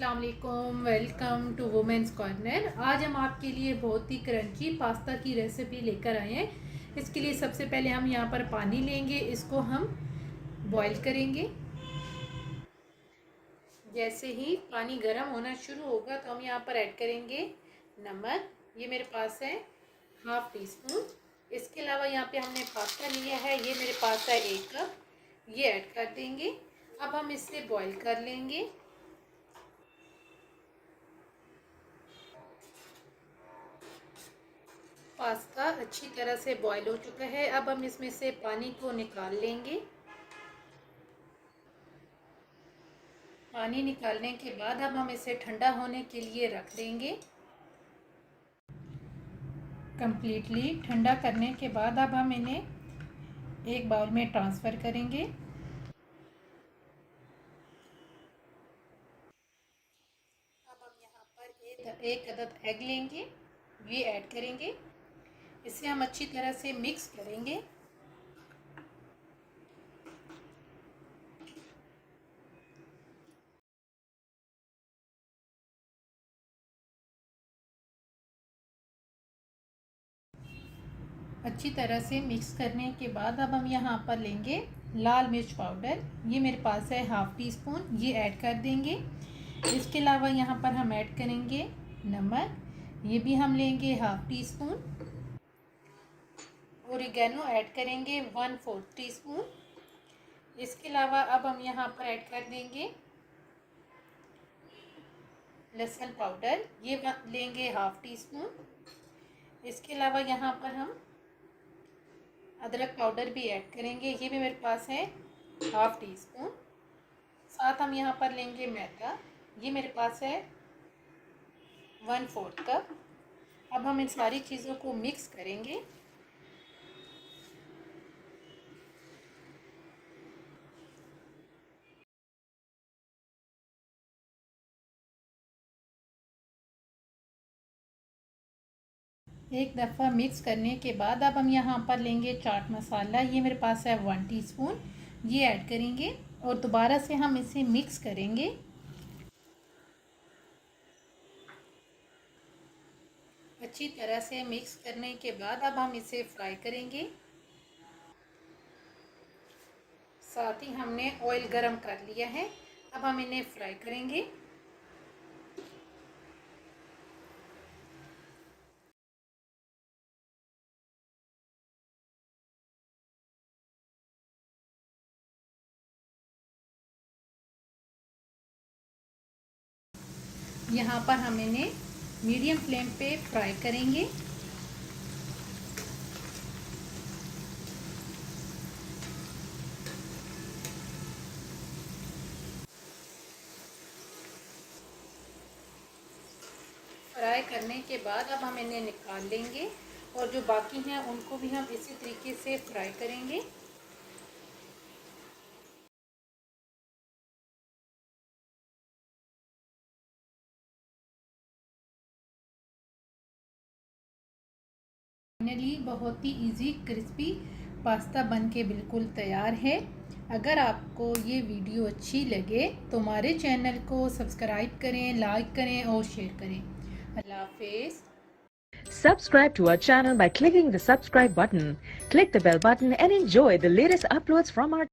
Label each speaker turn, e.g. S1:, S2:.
S1: अस्सलाम वालेकुम, welcome to women's corner. आज हम आपके लिए बहुत ही क्रंची पास्ता की रेसिपी लेकर आए हैं। इसके लिए सबसे पहले हम यहाँ पर पानी लेंगे, इसको हम बॉईल करेंगे। जैसे ही पानी गर्म होना शुरू होगा तो हम यहाँ पर ऐड करेंगे नमक। ये मेरे पास है 1/2 टीस्पून। इसके अलावा यहाँ पे हमने पास्ता लिया है, ये मेरे पास है 1 कप, ये ऐड कर देंगे। अब हम इसे बॉईल कर लेंगे। पास्ता अच्छी तरह से बॉईल हो चुका है। अब हम इसमें से पानी को निकाल लेंगे। पानी निकालने के बाद अब हम इसे ठंडा होने के लिए रख देंगे। कंप्लीटली ठंडा करने के बाद अब हम इन्हें एक बाउल में ट्रांसफ़र करेंगे। अब हम यहाँ पर एक अदद एग लेंगे, ये ऐड करेंगे। इसे हम अच्छी तरह से मिक्स करेंगे। अच्छी तरह से मिक्स करने के बाद अब हम यहाँ पर लेंगे लाल मिर्च पाउडर, ये मेरे पास है 1/2 टीस्पून, ये ऐड कर देंगे। इसके अलावा यहाँ पर हम ऐड करेंगे नमक, ये भी हम लेंगे 1/2 टीस्पून। ओरिगेनो ऐड करेंगे 1/4 टीस्पून। इसके अलावा अब हम यहाँ पर ऐड कर देंगे लहसुन पाउडर, ये लेंगे 1/2 टीस्पून। इसके अलावा यहाँ पर हम अदरक पाउडर भी ऐड करेंगे, ये भी मेरे पास है 1/2 टीस्पून। साथ हम यहाँ पर लेंगे मैदा, ये मेरे पास है 1/4 कप। अब हम इन सारी चीज़ों को मिक्स करेंगे। एक दफ़ा मिक्स करने के बाद अब हम यहाँ पर लेंगे चाट मसाला, ये मेरे पास है 1 टीस्पून, ये ऐड करेंगे और दोबारा से हम इसे मिक्स करेंगे। अच्छी तरह से मिक्स करने के बाद अब हम इसे फ्राई करेंगे। साथ ही हमने ऑयल गरम कर लिया है, अब हम इन्हें फ्राई करेंगे। यहाँ पर हम इन्हें मीडियम फ्लेम पे फ्राई करेंगे। फ्राई करने के बाद अब हम इन्हें निकाल लेंगे और जो बाकी हैं उनको भी हम इसी तरीके से फ्राई करेंगे। फाइनली बहुत ही इजी क्रिस्पी पास्ता बन के बिल्कुल तैयार है। अगर आपको ये वीडियो अच्छी लगे तो हमारे चैनल को सब्सक्राइब करें, लाइक करें और शेयर करें। अल्लाह हाफिज़।
S2: Subscribe to our channel by clicking the subscribe button. Click the bell button and enjoy the latest uploads from our